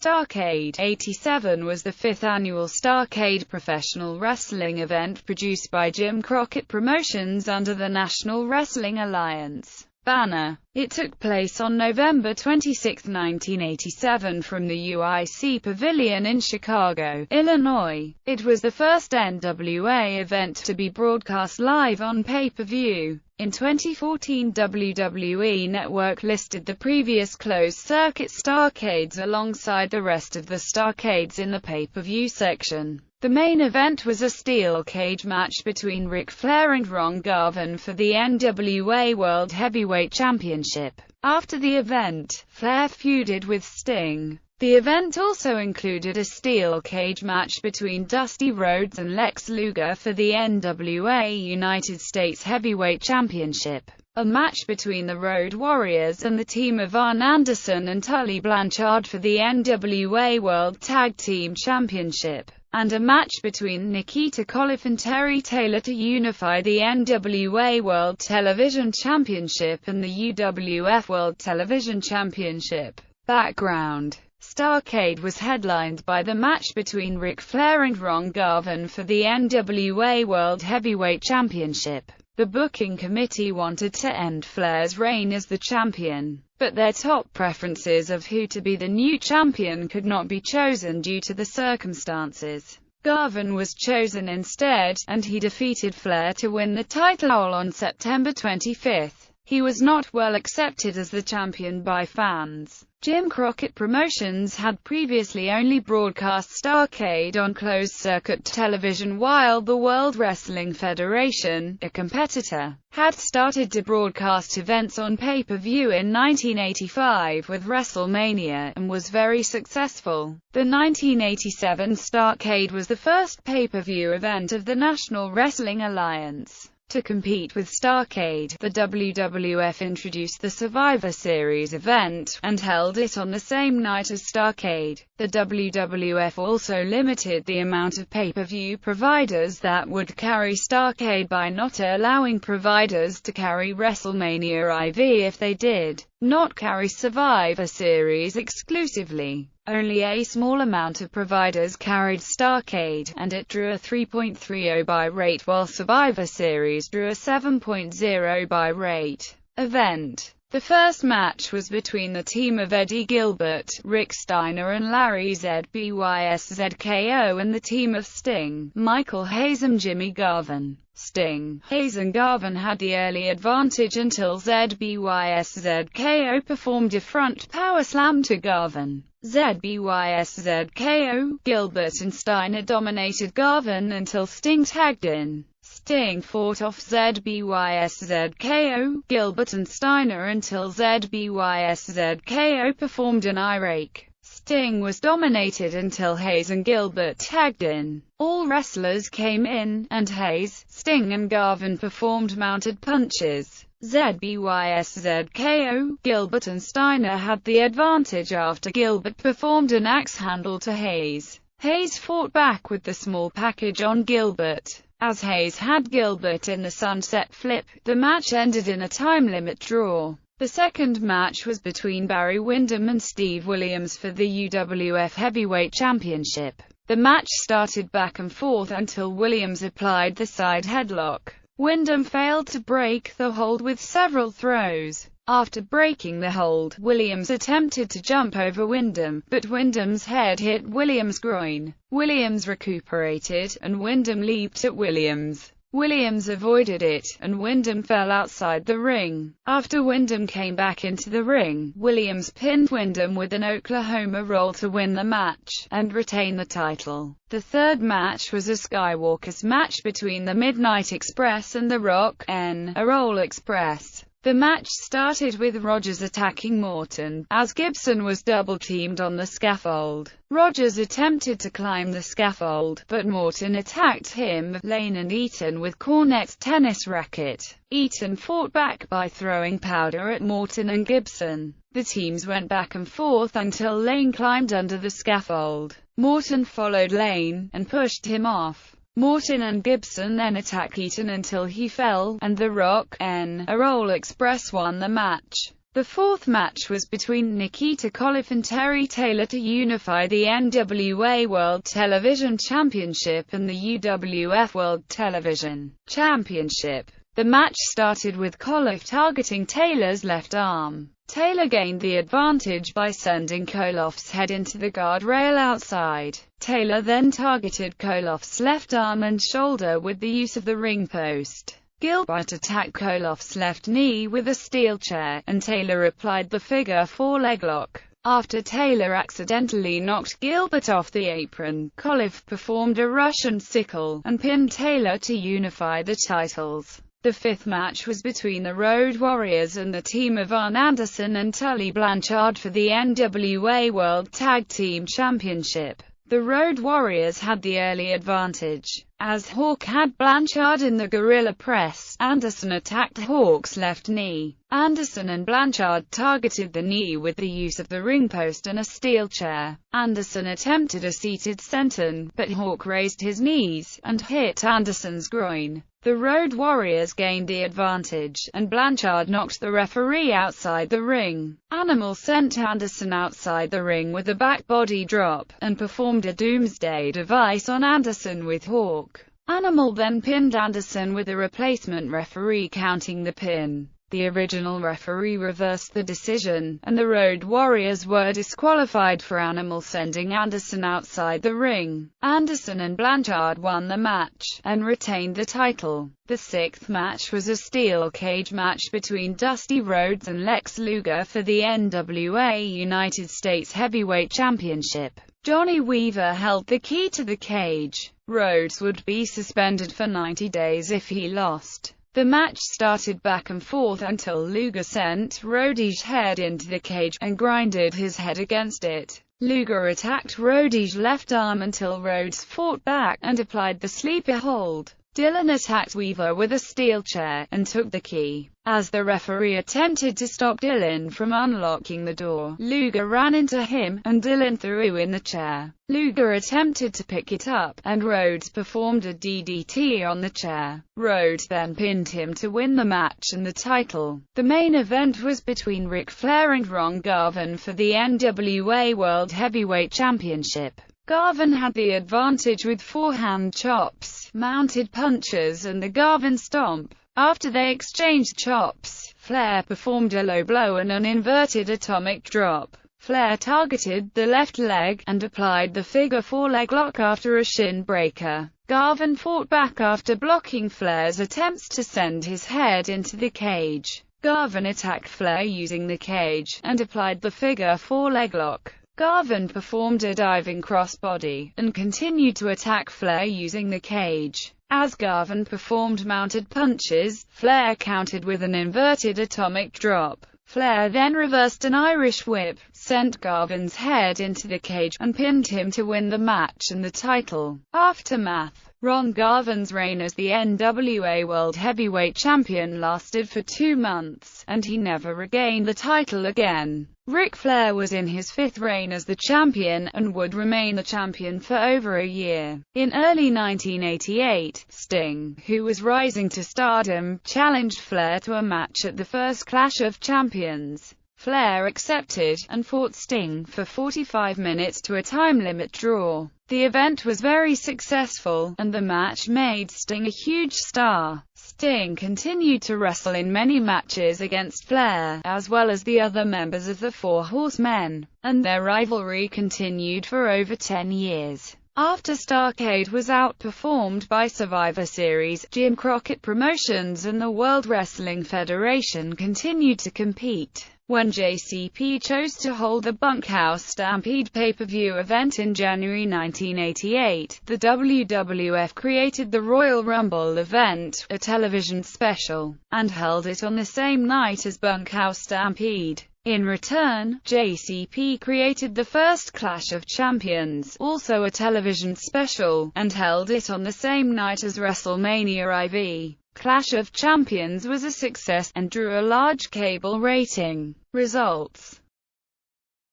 Starrcade. 87 was the fifth annual Starrcade professional wrestling event produced by Jim Crockett Promotions under the National Wrestling Alliance banner. It took place on November 26, 1987 from the UIC Pavilion in Chicago, Illinois. It was the first NWA event to be broadcast live on pay-per-view. In 2014, WWE Network listed the previous closed-circuit Starrcades alongside the rest of the Starrcades in the pay-per-view section. The main event was a steel cage match between Ric Flair and Ron Garvin for the NWA World Heavyweight Championship. After the event, Flair feuded with Sting. The event also included a steel cage match between Dusty Rhodes and Lex Luger for the NWA United States Heavyweight Championship, a match between the Road Warriors and the team of Arn Anderson and Tully Blanchard for the NWA World Tag Team Championship, and a match between Nikita, Koloff and Terry Taylor to unify the NWA World Television Championship and the UWF World Television Championship. Background: Starrcade was headlined by the match between Ric Flair and Ron Garvin for the NWA World Heavyweight Championship. The booking committee wanted to end Flair's reign as the champion, but their top preferences of who to be the new champion could not be chosen due to the circumstances. Garvin was chosen instead, and he defeated Flair to win the title on September 25. He was not well accepted as the champion by fans. Jim Crockett Promotions had previously only broadcast Starrcade on closed-circuit television, while the World Wrestling Federation, a competitor, had started to broadcast events on pay-per-view in 1985 with WrestleMania, and was very successful. The 1987 Starrcade was the first pay-per-view event of the National Wrestling Alliance. To compete with Starrcade, the WWF introduced the Survivor Series event, and held it on the same night as Starrcade. The WWF also limited the amount of pay-per-view providers that would carry Starrcade by not allowing providers to carry WrestleMania IV if they did not carry Survivor Series exclusively. Only a small amount of providers carried Starrcade, and it drew a 3.30 buy rate, while Survivor Series drew a 7.0 buy rate. Event: the first match was between the team of Eddie Gilbert, Rick Steiner and Larry ZBYS-ZKO and the team of Sting, Michael Hayes and Jimmy Garvin. Sting, Hayes and Garvin had the early advantage until ZBYS-ZKO performed a front power slam to Garvin. ZBYS-ZKO, Gilbert and Steiner dominated Garvin until Sting tagged in. Sting fought off ZBYS-ZKO, Gilbert and Steiner until ZBYS-ZKO performed an eye rake. Sting was dominated until Hayes and Gilbert tagged in. All wrestlers came in, and Hayes, Sting and Garvin performed mounted punches. ZBYS-ZKO, Gilbert and Steiner had the advantage after Gilbert performed an axe handle to Hayes. Hayes fought back with the small package on Gilbert. As Hayes had Gilbert in the sunset flip, the match ended in a time-limit draw. The second match was between Barry Windham and Steve Williams for the UWF Heavyweight Championship. The match started back and forth until Williams applied the side headlock. Windham failed to break the hold with several throws. After breaking the hold, Williams attempted to jump over Windham, but Windham's head hit Williams' groin. Williams recuperated, and Windham leaped at Williams. Williams avoided it, and Windham fell outside the ring. After Windham came back into the ring, Williams pinned Windham with an Oklahoma roll to win the match, and retain the title. The third match was a Skywalker's match between the Midnight Express and the Rock N. Roll Express. The match started with Rogers attacking Morton, as Gibson was double-teamed on the scaffold. Rogers attempted to climb the scaffold, but Morton attacked him, Lane and Eaton with Cornette's tennis racket. Eaton fought back by throwing powder at Morton and Gibson. The teams went back and forth until Lane climbed under the scaffold. Morton followed Lane, and pushed him off. Morton and Gibson then attacked Eaton until he fell, and the Rock N. Roll Express won the match. The fourth match was between Nikita Koloff and Terry Taylor to unify the NWA World Television Championship and the UWF World Television Championship. The match started with Koloff targeting Taylor's left arm. Taylor gained the advantage by sending Koloff's head into the guardrail outside. Taylor then targeted Koloff's left arm and shoulder with the use of the ring post. Gilbert attacked Koloff's left knee with a steel chair, and Taylor applied the figure 4 leg lock. After Taylor accidentally knocked Gilbert off the apron, Koloff performed a Russian sickle, and pinned Taylor to unify the titles. The fifth match was between the Road Warriors and the team of Arn Anderson and Tully Blanchard for the NWA World Tag Team Championship. The Road Warriors had the early advantage. As Hawk had Blanchard in the gorilla press, Anderson attacked Hawk's left knee. Anderson and Blanchard targeted the knee with the use of the ring post and a steel chair. Anderson attempted a seated senton, but Hawk raised his knees and hit Anderson's groin. The Road Warriors gained the advantage, and Blanchard knocked the referee outside the ring. Animal sent Anderson outside the ring with a back body drop, and performed a doomsday device on Anderson with Hawk. Animal then pinned Anderson with a replacement referee counting the pin. The original referee reversed the decision, and the Road Warriors were disqualified for Animal sending Anderson outside the ring. Anderson and Blanchard won the match, and retained the title. The sixth match was a steel cage match between Dusty Rhodes and Lex Luger for the NWA United States Heavyweight Championship. Johnny Weaver held the key to the cage. Rhodes would be suspended for 90 days if he lost. The match started back and forth until Luger sent Rhodes' head into the cage, and grinded his head against it. Luger attacked Rhodes' left arm until Rhodes fought back, and applied the sleeper hold. Dillon attacked Weaver with a steel chair, and took the key. As the referee attempted to stop Dillon from unlocking the door, Luger ran into him, and Dillon threw in the chair. Luger attempted to pick it up, and Rhodes performed a DDT on the chair. Rhodes then pinned him to win the match and the title. The main event was between Ric Flair and Ron Garvin for the NWA World Heavyweight Championship. Garvin had the advantage with forehand chops, mounted punches and the Garvin stomp. After they exchanged chops, Flair performed a low blow and an inverted atomic drop. Flair targeted the left leg, and applied the figure 4 leg lock after a shin breaker. Garvin fought back after blocking Flair's attempts to send his head into the cage. Garvin attacked Flair using the cage, and applied the figure 4 leg lock. Garvin performed a diving crossbody, and continued to attack Flair using the cage. As Garvin performed mounted punches, Flair countered with an inverted atomic drop. Flair then reversed an Irish whip, sent Garvin's head into the cage, and pinned him to win the match and the title. Aftermath. Ron Garvin's reign as the NWA World Heavyweight Champion lasted for 2 months, and he never regained the title again. Ric Flair was in his 5th reign as the champion, and would remain the champion for over a year. In early 1988, Sting, who was rising to stardom, challenged Flair to a match at the first Clash of Champions. Flair accepted, and fought Sting for 45 minutes to a time-limit draw. The event was very successful, and the match made Sting a huge star. Sting continued to wrestle in many matches against Flair, as well as the other members of the Four Horsemen, and their rivalry continued for over 10 years. After Starrcade was outperformed by Survivor Series, Jim Crockett Promotions and the World Wrestling Federation continued to compete. When JCP chose to hold the Bunkhouse Stampede pay-per-view event in January 1988, the WWF created the Royal Rumble event, a television special, and held it on the same night as Bunkhouse Stampede. In return, JCP created the first Clash of Champions, also a television special, and held it on the same night as WrestleMania IV. Clash of Champions was a success, and drew a large cable rating. Results.